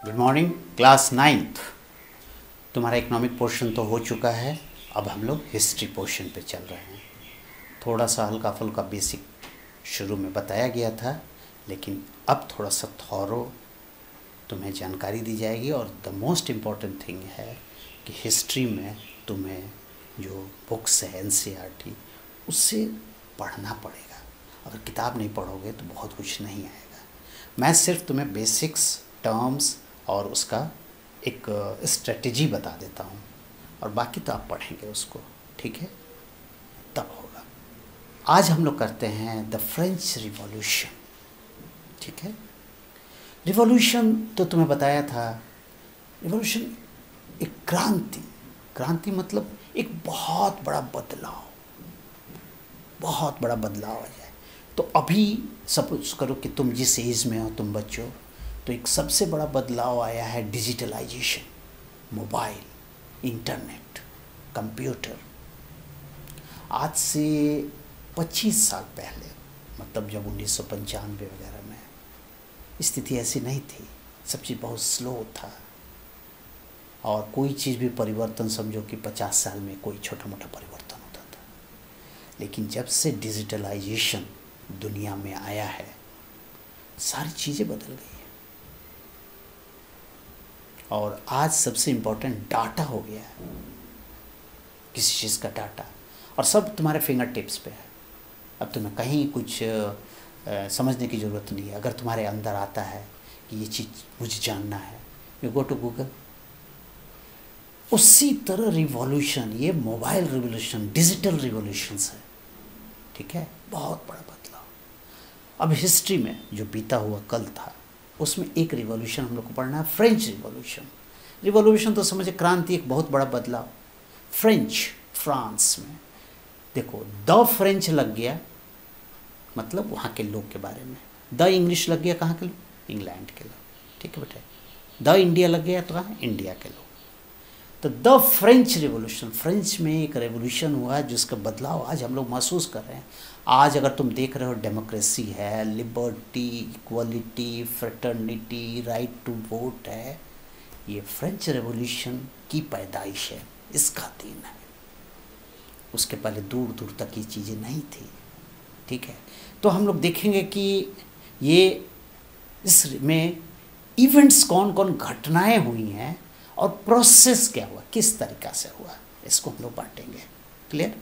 Good morning class 9th। तुम्हारा economic portion तो हो चुका है, अब हम लोग हिस्ट्री पोर्शन पे चल रहे हैं। थोड़ा सा हल्का फुल्का बेसिक शुरू में बताया गया था, लेकिन अब थोड़ा सा थॉरो तुम्हें जानकारी दी जाएगी। और द मोस्ट इम्पॉर्टेंट थिंग है कि हिस्ट्री में तुम्हें जो बुक्स है NCERT उससे पढ़ना पड़ेगा। अगर किताब नहीं पढ़ोगे तो बहुत कुछ नहीं आएगा। मैं सिर्फ तुम्हें बेसिक्स, टर्म्स और उसका एक स्ट्रेटजी बता देता हूँ, और बाकी तो आप पढ़ेंगे उसको, ठीक है? तब होगा। आज हम लोग करते हैं द फ्रेंच रिवॉल्यूशन, ठीक है? रिवॉल्यूशन तो तुम्हें बताया था, रिवॉल्यूशन एक क्रांति मतलब एक बहुत बड़ा बदलाव, बहुत बड़ा बदलाव आ जाए। तो अभी सपोज करो कि तुम जिस एज में हो, तुम बच्चों, तो एक सबसे बड़ा बदलाव आया है डिजिटलाइजेशन, मोबाइल, इंटरनेट, कंप्यूटर। आज से 25 साल पहले, मतलब जब 1995 वगैरह में स्थिति ऐसी नहीं थी, सब चीज़ बहुत स्लो था, और कोई चीज़ भी परिवर्तन समझो कि 50 साल में कोई छोटा मोटा परिवर्तन होता था। लेकिन जब से डिजिटलाइजेशन दुनिया में आया है, सारी चीज़ें बदल गई है। और आज सबसे इम्पोर्टेंट डाटा हो गया है, किसी चीज़ का डाटा, और सब तुम्हारे फिंगर टिप्स पे है। अब तुम्हें कहीं कुछ समझने की ज़रूरत नहीं है। अगर तुम्हारे अंदर आता है कि ये चीज़ मुझे जानना है, यू गो टू गूगल। उसी तरह रिवॉल्यूशन, ये मोबाइल रिवॉल्यूशन, डिजिटल रिवॉल्यूशंस है, ठीक है? बहुत बड़ा बदलाव। अब हिस्ट्री में जो बीता हुआ कल था, उसमें एक रिवॉल्यूशन हम लोग को पढ़ना है, फ्रेंच रिवॉल्यूशन। रिवॉल्यूशन तो समझे क्रांति, एक बहुत बड़ा बदलाव। फ्रांस में देखो, द फ्रेंच लग गया, मतलब वहाँ के लोग के बारे में। द इंग्लिश लग गया, कहाँ के लोग? इंग्लैंड के लोग, ठीक है बेटा। द इंडिया लग गया तो कहाँ? इंडिया के लोग। तो द फ्रेंच रिवॉल्यूशन, फ्रेंच में एक रेवोल्यूशन हुआ जिसका बदलाव आज हम लोग महसूस कर रहे हैं। आज अगर तुम देख रहे हो, डेमोक्रेसी है, liberty, equality, fraternity, right to vote है, ये फ्रेंच रेवोल्यूशन की पैदाइश है, इसका दिन है। उसके पहले दूर दूर तक ये चीज़ें नहीं थी, ठीक है? तो हम लोग देखेंगे कि ये इसमें इवेंट्स कौन कौन घटनाएं हुई हैं और प्रोसेस क्या हुआ, किस तरीक़ा से हुआ, इसको हम लोग बांटेंगे। क्लियर?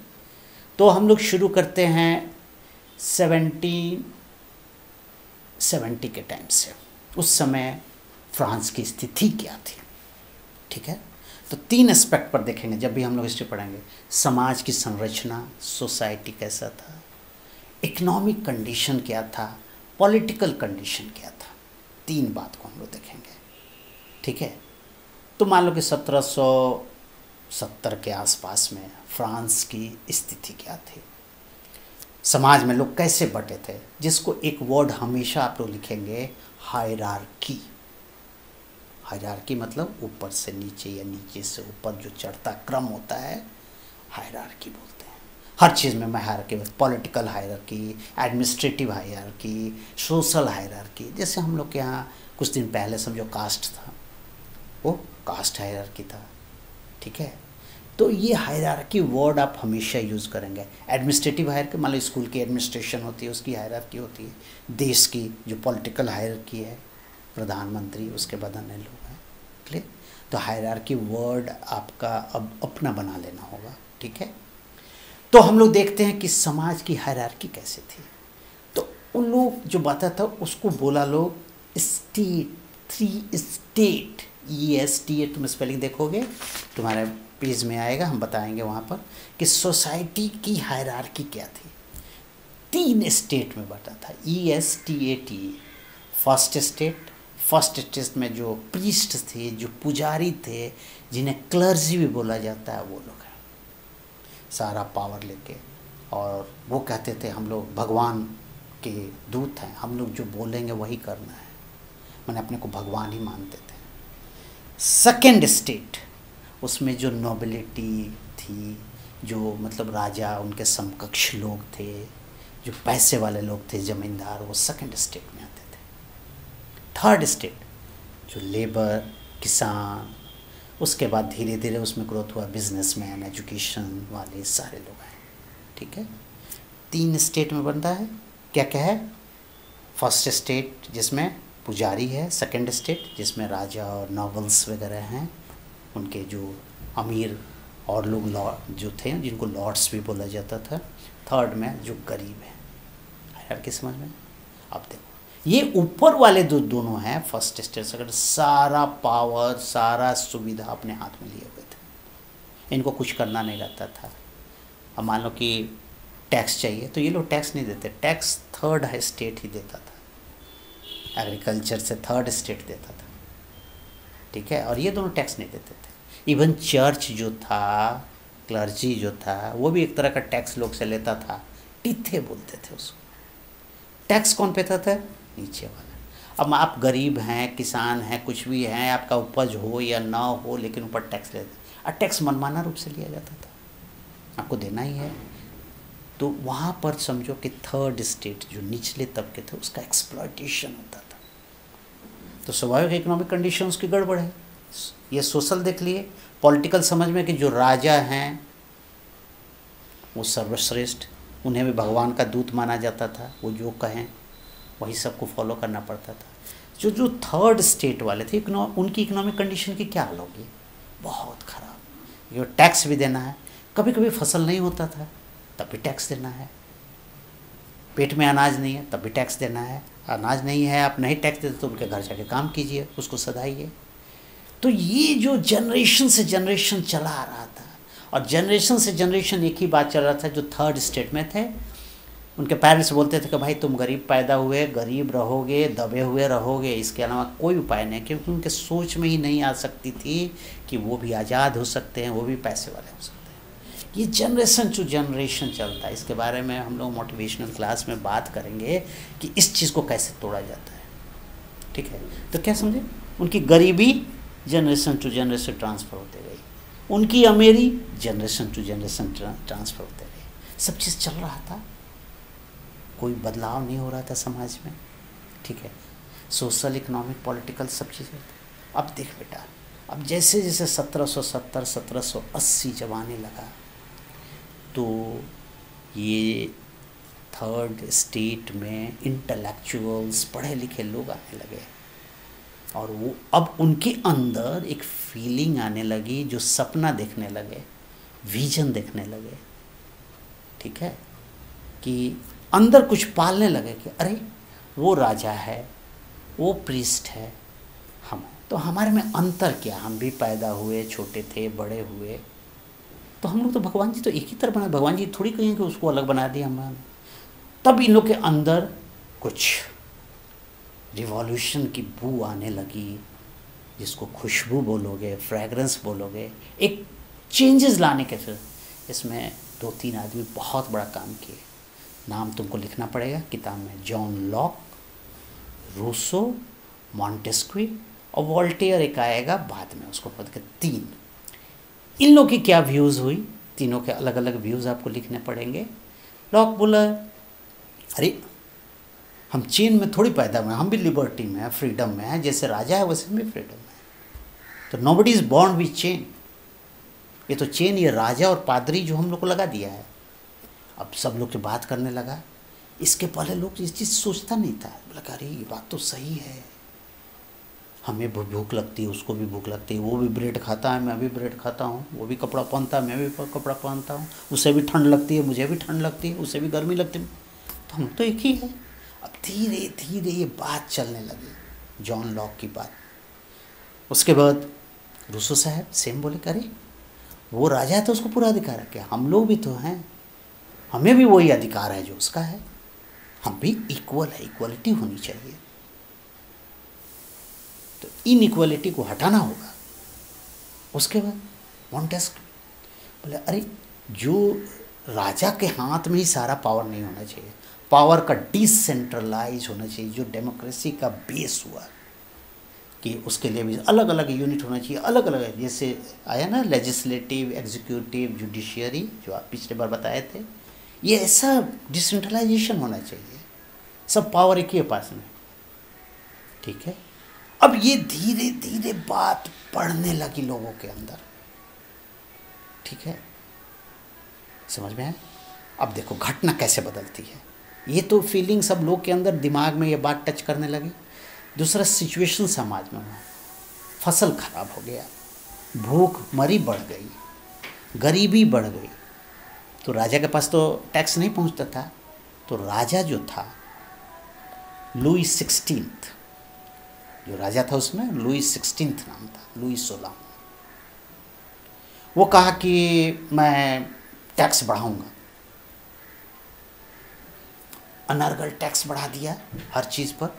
तो हम लोग शुरू करते हैं 1770 के टाइम से। उस समय फ्रांस की स्थिति क्या थी, ठीक है? तो 3 एस्पेक्ट पर देखेंगे जब भी हम लोग हिस्ट्री पढ़ेंगे। समाज की संरचना, सोसाइटी कैसा था, इकोनॉमिक कंडीशन क्या था, पॉलिटिकल कंडीशन क्या था। 3 बात को हम लोग देखेंगे, ठीक है? तो मान लो कि 1770 के आसपास में फ्रांस की स्थिति क्या थी, समाज में लोग कैसे बटे थे, जिसको एक वर्ड हमेशा आप लोग लिखेंगे, हायरार्की। हायरार्की मतलब ऊपर से नीचे या नीचे से ऊपर जो चढ़ता क्रम होता है, हायरार्की बोलते हैं। हर चीज़ में मैं hierarchy, political hierarchy, administrative hierarchy, social hierarchy. जैसे हम लोग के यहाँ कुछ दिन पहले समझो कास्ट था, वो कास्ट हायरार्की था, ठीक है? तो ये हायरार्की वर्ड आप हमेशा यूज़ करेंगे। एडमिनिस्ट्रेटिव हायरार्की, मान लो स्कूल की एडमिनिस्ट्रेशन होती है, उसकी हायरार्की होती है। देश की जो पॉलिटिकल हायरार्की है, प्रधानमंत्री, उसके बाद अन्य लोग हैं। क्लियर? तो हायरार्की वर्ड आपका अब अपना बना लेना होगा, ठीक है? तो हम लोग देखते हैं कि समाज की हायरार्की कैसे थी। तो उन लोग जो बाता था उसको बोला लोग स्टेट, 3 स्टेट, ESTA। तुम स्पेलिंग देखोगे तुम्हारे पेज में आएगा, हम बताएंगे वहाँ पर कि सोसाइटी की हायरार्की क्या थी। 3 स्टेट में बटा था, ESTAT। फर्स्ट स्टेट में जो प्रीस्ट थे, जो पुजारी थे, जिन्हें क्लर्जी भी बोला जाता है, वो लोग हैं, सारा पावर लेके। और वो कहते थे हम लोग भगवान के दूत हैं, हम लोग जो बोलेंगे वही करना है, मैंने अपने को भगवान ही मानते थे। सेकेंड स्टेट, उसमें जो नोबिलिटी थी, जो मतलब राजा, उनके समकक्ष लोग थे, जो पैसे वाले लोग थे, ज़मींदार, वो सेकेंड स्टेट में आते थे। थर्ड स्टेट जो लेबर, किसान, उसके बाद धीरे धीरे उसमें ग्रोथ हुआ बिजनेसमैन, एजुकेशन वाले सारे लोग आए। ठीक है, 3 स्टेट में बनता है। क्या क्या है? फर्स्ट स्टेट जिसमें पुजारी है, सेकंड स्टेट जिसमें राजा और नॉबल्स वगैरह हैं, उनके जो अमीर और लोग लॉर्ड जो थे जिनको लॉर्ड्स भी बोला जाता था। थर्ड में जो गरीब है। हर की समझ में? अब देखो ये ऊपर वाले दोनों हैं फर्स्ट स्टेट सेकंड, सारा पावर सारा सुविधा अपने हाथ में लिए हुए थे, इनको कुछ करना नहीं रहता था। अब मान लो कि टैक्स चाहिए तो ये लोग टैक्स नहीं देते, टैक्स थर्ड स्टेट ही देता था, एग्रीकल्चर से थर्ड स्टेट देता था। ठीक है, और ये दोनों टैक्स नहीं देते थे। इवन चर्च जो था, क्लर्जी जो था, वो भी एक तरह का टैक्स लोग से लेता था, टिथे बोलते थे उसको। टैक्स कौन पेता था? नीचे वाला। अब आप गरीब हैं, किसान हैं, कुछ भी हैं, आपका उपज हो या ना हो, लेकिन ऊपर टैक्स लेते, और टैक्स मनमाना रूप से लिया जाता था, आपको देना ही है। तो वहाँ पर समझो कि थर्ड स्टेट जो निचले तबके थे उसका एक्सप्लॉयटेशन होता था। तो स्वाभाविक इकोनॉमिक कंडीशंस की गड़बड़ है। ये सोशल देख लिए, पॉलिटिकल समझ में कि जो राजा हैं वो सर्वश्रेष्ठ, उन्हें भी भगवान का दूत माना जाता था, वो जो कहें वही सबको फॉलो करना पड़ता था। जो थर्ड स्टेट वाले थे उनकी इकोनॉमिक कंडीशन की क्या हाल होगी? बहुत ख़राब। ये टैक्स भी देना है, कभी कभी फसल नहीं होता था तब भी टैक्स देना है, पेट में अनाज नहीं है तब भी टैक्स देना है, अनाज नहीं है आप नहीं टैक्स देते तो उनके घर जाके काम कीजिए, उसको सधाइए। तो ये जो जनरेशन से जनरेशन चला आ रहा था, और जनरेशन से जनरेशन एक ही बात चल रहा था, जो थर्ड स्टेट में थे उनके पेरेंट्स बोलते थे कि भाई तुम गरीब पैदा हुए, गरीब रहोगे, दबे हुए रहोगे, इसके अलावा कोई उपाय नहीं, क्योंकि उनके सोच में ही नहीं आ सकती थी कि वो भी आज़ाद हो सकते हैं, वो भी पैसे वाले हो सकते हैं। ये जनरेशन टू जनरेशन चलता है। इसके बारे में हम लोग मोटिवेशनल क्लास में बात करेंगे कि इस चीज़ को कैसे तोड़ा जाता है। ठीक है, तो क्या समझे, उनकी गरीबी जनरेशन टू जनरेशन ट्रांसफ़र होते गई, उनकी अमीरी जनरेशन टू जनरेशन ट्रांसफ़र होते गई, सब चीज़ चल रहा था, कोई बदलाव नहीं हो रहा था समाज में। ठीक है, सोशल, इकोनॉमिक, पॉलिटिकल सब चीज़ें। अब देख बेटा, अब जैसे जैसे 1770 1780 जब आने लगा तो ये थर्ड स्टेट में इंटेलेक्चुअल्स, पढ़े लिखे लोग आने लगे, और वो अब उनके अंदर एक फीलिंग आने लगी, जो सपना देखने लगे, विजन देखने लगे। ठीक है, कि अंदर कुछ पालने लगे कि अरे वो राजा है, वो प्रीस्ट है, हम हैं, तो हमारे में अंतर क्या, हम भी पैदा हुए, छोटे थे, बड़े हुए, तो हम लोग तो भगवान जी तो एक ही तरह बनाए, भगवान जी थोड़ी कहेंगे उसको अलग बना दिया हमने। तब इन लोग के अंदर कुछ रिवॉल्यूशन की बू आने लगी, जिसको खुशबू बोलोगे, फ्रेगरेंस बोलोगे, एक चेंजेस लाने के। फिर इसमें 2-3 आदमी बहुत बड़ा काम किए, नाम तुमको लिखना पड़ेगा किताब में, जॉन लॉक, रूसो, मॉन्टेस्क्यू और वॉल्टेयर एक आएगा बाद में, उसको पढ़ के 3। इन लोग की क्या व्यूज़ हुई, तीनों के अलग अलग व्यूज़ आपको लिखने पड़ेंगे। लॉक बोला अरे हम चेन में थोड़ी पैदा हुए, हम भी लिबर्टी में हैं, फ्रीडम में हैं, जैसे राजा है वैसे हम भी फ्रीडम में हैं, तो nobody is born with chain. ये तो चेन ये राजा और पादरी जो हम लोग को लगा दिया है। अब सब लोग की बात करने लगा, इसके पहले लोग इस चीज़ सोचता नहीं था, बोला अरे ये बात तो सही है, हमें भी भूख लगती है, उसको भी भूख लगती है, वो भी ब्रेड खाता है, मैं भी ब्रेड खाता हूँ, वो भी कपड़ा पहनता है, मैं भी कपड़ा पहनता हूँ, उसे भी ठंड लगती है, मुझे भी ठंड लगती है, उसे भी गर्मी लगती है, तो हम तो एक ही है। अब धीरे धीरे ये बात चलने लगी, जॉन लॉक की बात। उसके बाद रूसो साहब सेम बोले अरे वो राजा है तो उसको पूरा अधिकार है, क्या हम लोग भी तो हैं, हमें भी वही अधिकार है जो उसका है, हम भी इक्वल है, इक्वलिटी होनी चाहिए, तो इनइक्वालिटी को हटाना होगा। उसके बाद मॉन्टेस्क्यू बोले अरे जो राजा के हाथ में ही सारा पावर नहीं होना चाहिए, पावर का डिसेंट्रलाइज होना चाहिए, जो डेमोक्रेसी का बेस हुआ कि उसके लिए भी अलग अलग यूनिट होना चाहिए, अलग अलग, जैसे आया ना लेजिस्लेटिव, एग्जीक्यूटिव, जुडिशियरी, जो आप पिछले बार बताए थे, ये ऐसा डिसेंट्रलाइजेशन होना चाहिए, सब पावर एक ही पास में। ठीक है। अब ये धीरे धीरे बात बढ़ने लगी लोगों के अंदर, ठीक है, समझ में आया। अब देखो घटना कैसे बदलती है। ये तो फीलिंग सब लोग के अंदर दिमाग में ये बात टच करने लगी। दूसरा सिचुएशन समाज में हुआ, फसल खराब हो गया, भूख मरी बढ़ गई, गरीबी बढ़ गई। तो राजा के पास तो टैक्स नहीं पहुंचता था, तो राजा जो था लुई 16, जो राजा था उसमें लुई 16 नाम था, लुई 16। वो कहा कि मैं टैक्स बढ़ाऊंगा, अनर्गल टैक्स बढ़ा दिया हर चीज़ पर,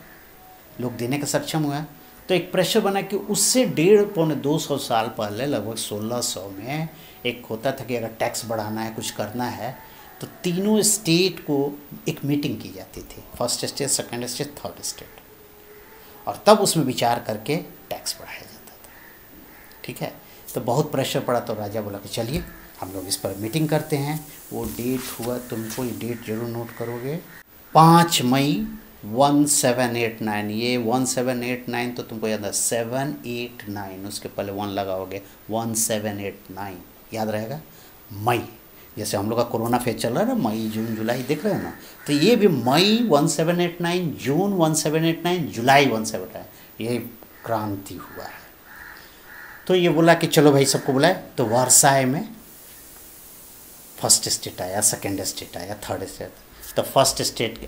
लोग देने का सक्षम हुआ। तो एक प्रेशर बना कि उससे 150-200 साल पहले लगभग 1600 में एक होता था कि अगर टैक्स बढ़ाना है, कुछ करना है, तो तीनों स्टेट को एक मीटिंग की जाती थी, first state, second state, third state, और तब उसमें विचार करके टैक्स बढ़ाया जाता था, ठीक है। तो बहुत प्रेशर पड़ा, तो राजा बोला कि चलिए हम लोग इस पर मीटिंग करते हैं। वो डेट हुआ, तुमको ये डेट जरूर नोट करोगे, 5 मई 1789। ये 1789 तो तुमको याद है, 789, उसके पहले 1 लगाओगे, 1789 याद रहेगा। मई, जैसे हम लोग का कोरोना फेज चल रहा है ना, मई जून जुलाई, देख रहे हैं ना, तो ये भी मई 1789, जून 1789, जुलाई 1789, ये क्रांति हुआ है। तो ये बोला कि चलो भाई सबको बुलाए। तो वर्साय में फर्स्ट स्टेट आया, सेकंड स्टेट आया, थर्ड स्टेट। तो फर्स्ट स्टेट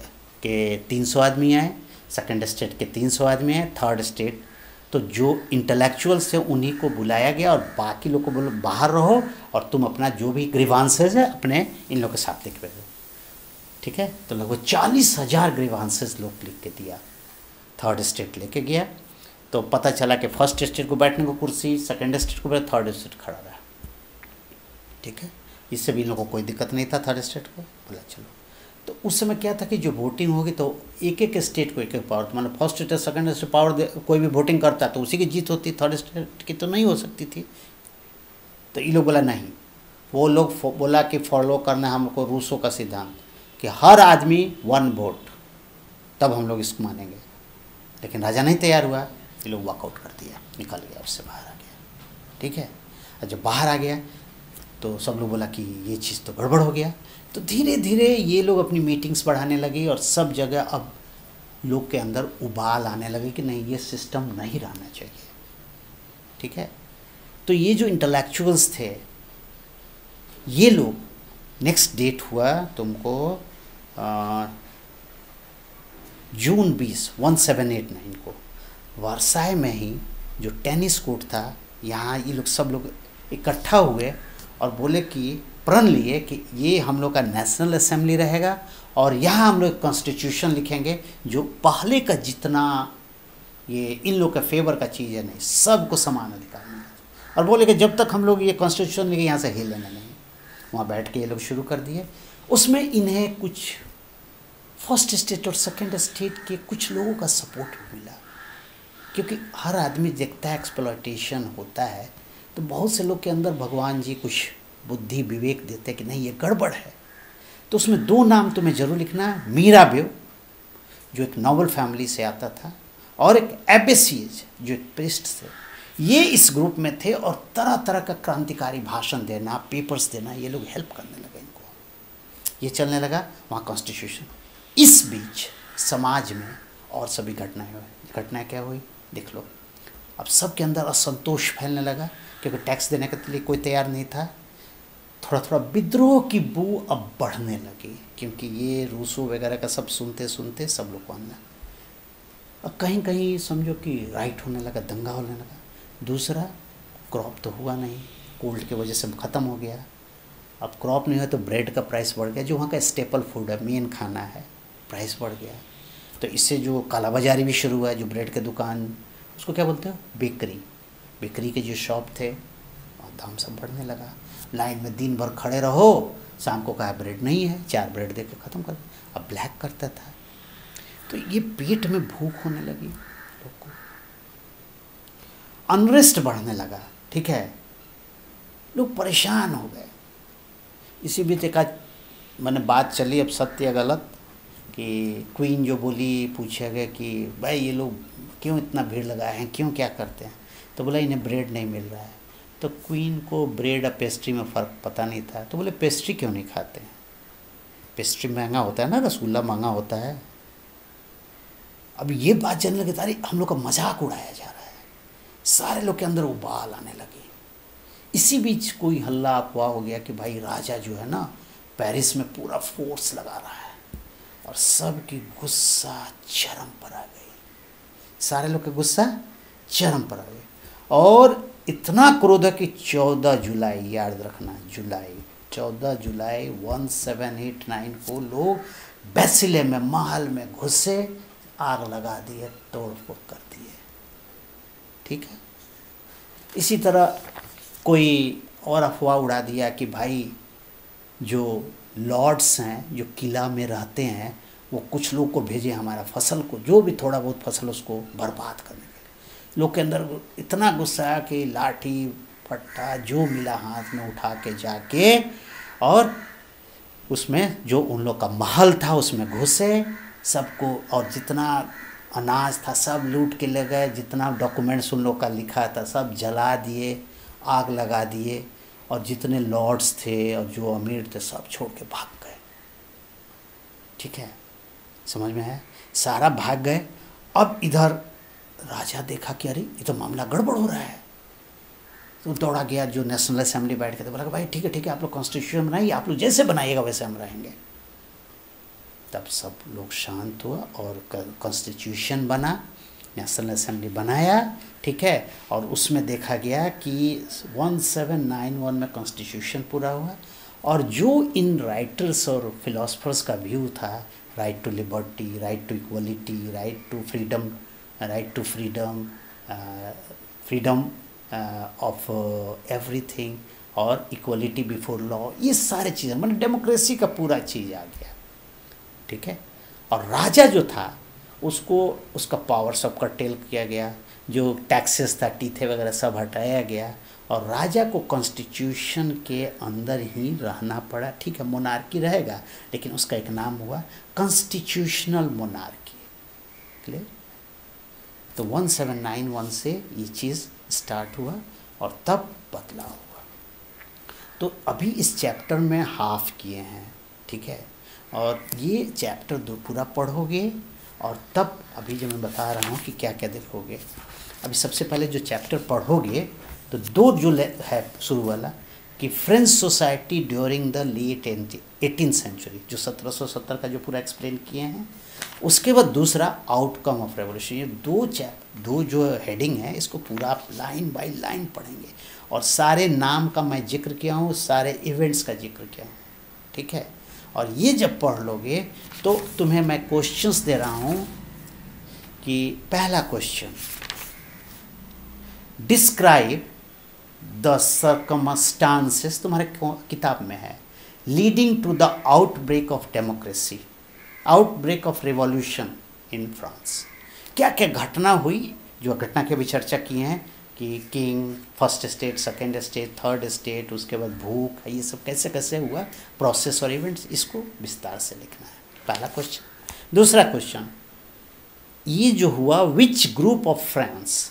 के 300 आदमी आए, सेकंड स्टेट के 300 आदमी आए, थर्ड स्टेट तो जो इंटेलेक्चुअल्स थे उन्हीं को बुलाया गया, और बाकी लोग को बोलो बाहर रहो और तुम अपना जो भी ग्रीवांसेस है अपने इन लोग के साथ लिख रहे हो, ठीक है। तो लगभग 40,000 ग्रीवांसेस लोग लिख के दिया, थर्ड स्टेट लेके गया। तो पता चला कि फर्स्ट स्टेट को बैठने को कुर्सी, सेकंड स्टेट को बैठे, थर्ड स्टेट खड़ा रहा, ठीक है। इससे भी इन लोगों को कोई दिक्कत नहीं था, थर्ड स्टेट को बोला चलो। तो उस समय क्या था कि जो वोटिंग होगी तो एक एक स्टेट को एक एक पावर, मतलब first state second state power, कोई भी वोटिंग करता तो उसी की जीत होती, थर्ड स्टेट की तो नहीं हो सकती थी। तो ये लोग बोला नहीं, वो लोग बोला कि फॉलो करना हमको रूसो का सिद्धांत कि हर आदमी 1 वोट, तब हम लोग इसको मानेंगे। लेकिन राजा नहीं तैयार हुआ, ये लोग वॉकआउट कर दिया, निकल गया, उससे बाहर आ गया, ठीक है। और जब बाहर आ गया तो सब लोग बोला कि ये चीज़ तो गड़बड़ हो गया। तो धीरे धीरे ये लोग अपनी मीटिंग्स बढ़ाने लगे, और सब जगह अब लोग के अंदर उबाल आने लगे कि नहीं, ये सिस्टम नहीं रहना चाहिए, ठीक है। तो ये जो इंटेलेक्चुअल्स थे, ये लोग, नेक्स्ट डेट हुआ तुमको जून 20, 1789 को वर्साय में ही जो टेनिस कोर्ट था, यहाँ ये लोग सब लोग इकट्ठा हुए और बोले कि प्रण लिए कि ये हम लोग का नेशनल असेंबली रहेगा, और यहाँ हम लोग कॉन्स्टिट्यूशन लिखेंगे जो पहले का जितना ये इन लोग का फेवर का चीज़ है, नहीं, सबको समान अधिकार मिले। और बोले कि जब तक हम लोग ये कॉन्स्टिट्यूशन लिखे यहाँ से हिलना नहीं। वहाँ बैठ के ये लोग शुरू कर दिए। उसमें इन्हें कुछ फर्स्ट स्टेट और सेकंड स्टेट के कुछ लोगों का सपोर्ट मिला, क्योंकि हर आदमी देखता है एक्सप्लॉयटेशन होता है, तो बहुत से लोग के अंदर भगवान जी कुछ बुद्धि विवेक देते कि नहीं ये गड़बड़ है। तो उसमें 2 नाम तुम्हें जरूर लिखना है, मीराबेव जो एक नोबल फैमिली से आता था, और एक एबेसीज जो एक प्रिस्ट थे। ये इस ग्रुप में थे, और तरह तरह का क्रांतिकारी भाषण देना, पेपर्स देना, ये लोग हेल्प करने लगे इनको। ये चलने लगा वहाँ कॉन्स्टिट्यूशन। इस बीच समाज में और सभी घटनाएं हुई। घटनाएं क्या हुई देख लो। अब सबके अंदर असंतोष फैलने लगा, क्योंकि टैक्स देने के लिए कोई तैयार नहीं था। थोड़ा थोड़ा विद्रोह की बू अब बढ़ने लगी, क्योंकि ये रूसो वगैरह का सब सुनते सुनते सब लोग को आना। अब कहीं कहीं समझो कि राइट होने लगा, दंगा होने लगा। दूसरा, क्रॉप तो हुआ नहीं, कोल्ड की वजह से ख़त्म हो गया। अब क्रॉप नहीं हुआ तो ब्रेड का प्राइस बढ़ गया, जो वहाँ का स्टेपल फूड है, मेन खाना है, प्राइस बढ़ गया। तो इससे जो कालाबाजारी भी शुरू हुआ। जो ब्रेड के दुकान, उसको क्या बोलते हो, बेकरी, बेकरी के जो शॉप थे, और दाम सब बढ़ने लगा। लाइन में दिन भर खड़े रहो, शाम को कहा ब्रेड नहीं है, 4 ब्रेड दे के ख़त्म कर। अब ब्लैक करता था। तो ये पेट में भूख होने लगी लोग को, अनरेस्ट बढ़ने लगा, ठीक है, लोग परेशान हो गए। इसी बीच एक मैंने बात चली, अब सत्य या गलत, कि क्वीन जो बोली, पूछा गया कि भाई ये लोग क्यों इतना भीड़ लगाए हैं, क्यों क्या करते हैं? तो बोला इन्हें ब्रेड नहीं मिल रहा है। तो क्वीन को ब्रेड और पेस्ट्री में फ़र्क पता नहीं था, तो बोले पेस्ट्री क्यों नहीं खाते हैं? पेस्ट्री महंगा होता है ना, रसगुल्ला महंगा होता है। अब ये बात जानने लगे, तारी हम लोग का मजाक उड़ाया जा रहा है, सारे लोग के अंदर उबाल आने लगे। इसी बीच कोई हल्ला अफवाह हो गया कि भाई राजा जो है ना पेरिस में पूरा फोर्स लगा रहा है, और सबकी गुस्सा चरम पर आ गई। सारे लोग का गुस्सा चरम पर आ गई, और इतना क्रोध है कि 14 जुलाई, याद रखना, 14 जुलाई 1789 को लोग बैसिले में, महल में घुसे, आग लगा दिए, तोड़ फोड़ कर दिए। ठीक है। इसी तरह कोई और अफवाह उड़ा दिया कि भाई जो लॉर्ड्स हैं, जो किला में रहते हैं, वो कुछ लोग को भेजे हमारा फसल को, जो भी थोड़ा बहुत फसल उसको बर्बाद करने के लिए। लोग के अंदर इतना गुस्सा है कि लाठी फट्टा जो मिला हाथ में उठा के जाके, और उसमें जो उन लोग का महल था उसमें घुसे सबको, और जितना अनाज था सब लूट के ले गए, जितना डॉक्यूमेंट्स उन लोग का लिखा था सब जला दिए, आग लगा दिए, और जितने लॉर्ड्स थे और जो अमीर थे सब छोड़ के भाग गए। ठीक है, समझ में है? सारा भाग गए। अब इधर राजा देखा कि अरे ये तो मामला गड़बड़ हो रहा है, तो दौड़ा गया, जो नेशनल असेंबली बैठ के थे, बोला भाई ठीक है आप लोग कॉन्स्टिट्यूशन बनाइए, आप लोग जैसे बनाइएगा वैसे हम रहेंगे। तब सब लोग शांत हुआ और कॉन्स्टिट्यूशन बना, नेशनल असेंबली बनाया। ठीक है, और उसमें देखा गया कि 1791 में कॉन्स्टिट्यूशन पूरा हुआ, और जो इन राइटर्स और फिलोसफर्स का व्यू था, right to liberty, right to equality, right to freedom, freedom of everything, और इक्वलिटी बिफोर लॉ, ये सारे चीज़ें, मतलब डेमोक्रेसी का पूरा चीज़ आ गया। ठीक है, और राजा जो था उसको, उसका पावर सब कर्टेल किया गया, जो टैक्सेस था, टीथे वगैरह सब हटाया गया, और राजा को कॉन्स्टिट्यूशन के अंदर ही रहना पड़ा। ठीक है, मोनार्की रहेगा, लेकिन उसका एक नाम हुआ कॉन्स्टिट्यूशनल मोनार्की। क्लियर? तो 1791 से ये चीज़ स्टार्ट हुआ, और तब बदलाव हुआ। तो अभी इस चैप्टर में हाफ किए हैं। ठीक है, और ये चैप्टर 2 पूरा पढ़ोगे, और तब अभी जो मैं बता रहा हूँ कि क्या क्या देखोगे। अभी सबसे पहले जो चैप्टर पढ़ोगे तो 2 जो है शुरू वाला, कि French society during the late 18th century, जो 1770 का जो पूरा एक्सप्लेन किए हैं। उसके बाद दूसरा आउटकम ऑफ रेवोल्यूशन। ये 2 जो हेडिंग है, इसको पूरा आप लाइन बाय लाइन पढ़ेंगे, और सारे नाम का मैं जिक्र किया हूँ, सारे इवेंट्स का जिक्र किया हूँ। ठीक है, और ये जब पढ़ लोगे तो तुम्हें मैं क्वेश्चंस दे रहा हूँ कि पहला क्वेश्चन, डिस्क्राइब द सर्कमस्टांसेस, तुम्हारे किताब में है, leading to the outbreak of democracy, outbreak of revolution in France. क्या क्या घटना हुई, जो घटना की भी चर्चा की हैं, कि king, first state, second state, third state, उसके बाद भूख, ये सब कैसे कैसे हुआ, प्रोसेस और इवेंट्स, इसको विस्तार से लिखना है। पहला क्वेश्चन। दूसरा क्वेश्चन, ये जो हुआ, which group of France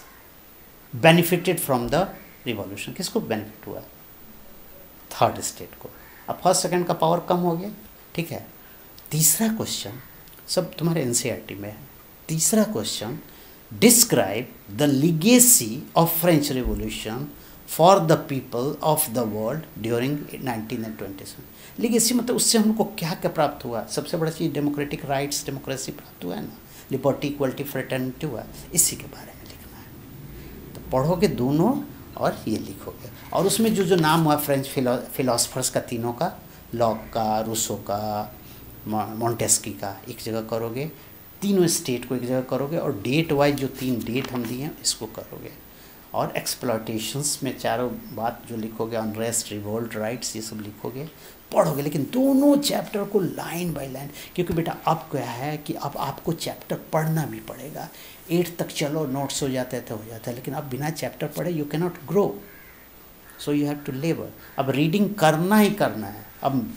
benefited from the revolution, किसको बेनिफिट हुआ? थर्ड स्टेट को। अब फर्स्ट सेकेंड का पावर कम हो गया। ठीक है, तीसरा क्वेश्चन, सब तुम्हारे एनसीईआरटी में है। तीसरा question, describe the legacy of French revolution for the people of the world during 19 and 20। Legacy मतलब उससे हमको क्या क्या प्राप्त हुआ? सबसे बड़ा चीज़ डेमोक्रेटिक राइट्स, डेमोक्रेसी प्राप्त हुआ है ना, लिबर्टी, इक्वलिटी, फ्रेटर्निटी हुआ, इसी के बारे में लिखना है। तो पढ़ोगे दोनों और ये लिखोगे, और उसमें जो जो नाम हुआ फ्रेंच फिलोसफर्स का, तीनों का, लॉक का, रूसो का, मॉन्टेस्की का, एक जगह करोगे, तीनों स्टेट को एक जगह करोगे, और डेट वाइज जो 3 डेट हम दिए हैं इसको करोगे, और एक्सप्लॉयटेशंस में चारों बात जो लिखोगे, अनरेस्ट, रिवोल्ट, राइट्स, ये सब लिखोगे, पढ़ोगे। लेकिन दोनों चैप्टर को लाइन बाय लाइन, क्योंकि बेटा अब क्या है कि अब आपको चैप्टर पढ़ना भी पड़ेगा। 8 तक चलो नोट्स हो जाते थे, हो जाता है, लेकिन अब बिना चैप्टर पढ़े you can not grow, so you have to labour. अब रीडिंग करना ही करना है। अब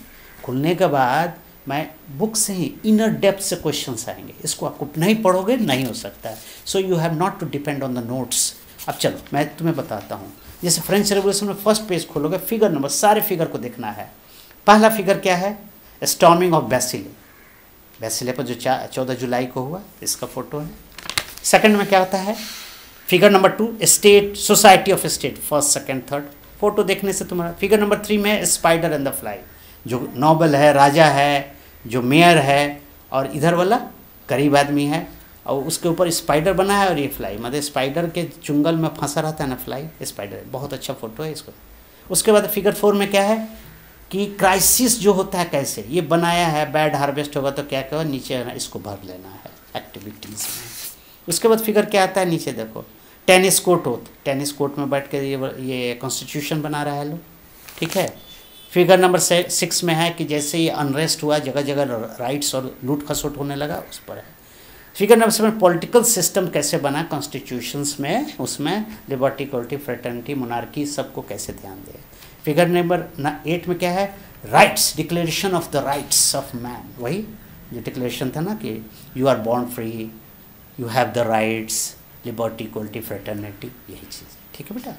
खुलने के बाद मैं बुक से ही इनर डेप्थ से क्वेश्चंस आएंगे, इसको आपको नहीं पढ़ोगे नहीं हो सकता है। So you have not to depend on the notes. अब चलो मैं तुम्हें बताता हूँ, जैसे फ्रेंच रेवोल्यूशन में फर्स्ट पेज खोलोगे, फिगर नंबर, सारे फिगर को देखना है। पहला फिगर क्या है? स्टॉर्मिंग ऑफ बैसिले, बैसिले पर जो 14 जुलाई को हुआ, इसका फोटो है। सेकंड में क्या होता है? Figure number 2 state, society of state, first second third, photo देखने से तुम्हारा। फिगर नंबर 3 में स्पाइडर एंड द फ्लाई, जो नोबल है, राजा है, जो मेयर है, और इधर वाला गरीब आदमी है, और उसके ऊपर स्पाइडर बना है और ये फ्लाई, मतलब स्पाइडर के चुंगल में फंसा रहता है ना फ्लाई, स्पाइडर। बहुत अच्छा फोटो है इसको। उसके बाद फिगर 4 में क्या है कि क्राइसिस जो होता है कैसे, ये बनाया है, बैड हार्वेस्ट होगा तो क्या कहो, नीचे इसको भर लेना है एक्टिविटीज़ में। उसके बाद फिगर क्या आता है, नीचे देखो, टेनिस कोर्ट हो, टेनिस कोर्ट में बैठ कर ये कॉन्स्टिट्यूशन बना रहा है लोग, ठीक है। फिगर नंबर 6 में है कि जैसे ये अनरेस्ट हुआ, जगह जगह राइट्स और लूट खसोट होने लगा, उस पर है। फिगर नंबर 7 पॉलिटिकल सिस्टम कैसे बना कॉन्स्टिट्यूशंस में, उसमें लिबर्टी, इक्वलिटी, फ्रेटर्निटी, मोनार्की, सबको कैसे ध्यान दे। फिगर नंबर 8 में क्या है? Rights, declaration of the rights of man, वही जो डिक्लेरेशन था ना कि you are born free, you have the rights, liberty, equality, fraternity, यही चीज़, ठीक है बेटा।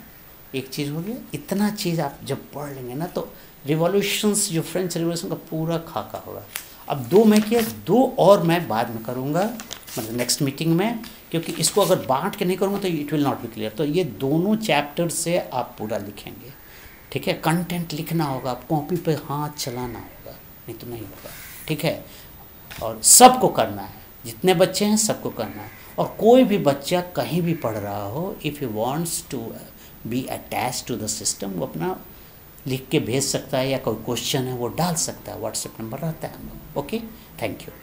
एक चीज़ हो गया, इतना चीज़ आप जब पढ़ लेंगे ना तो रिवॉल्यूशंस, जो फ्रेंच रिवॉल्यूशन का पूरा खाका होगा। अब 2 मैं किया, 2 और मैं बाद में करूँगा, मतलब नेक्स्ट मीटिंग में, क्योंकि इसको अगर बांट के नहीं करूँगा तो it will not be clear. तो ये दोनों चैप्टर से आप पूरा लिखेंगे, ठीक है। कंटेंट लिखना होगा, कॉपी पे हाथ चलाना होगा, नहीं तो नहीं होगा, ठीक है। और सबको करना है, जितने बच्चे हैं सबको करना है। और कोई भी बच्चा कहीं भी पढ़ रहा हो, if you wants to be attach to the system, वो अपना लिख के भेज सकता है, या कोई क्वेश्चन है वो डाल सकता है, व्हाट्सएप नंबर रहता है हम लोग। Okay, thank you.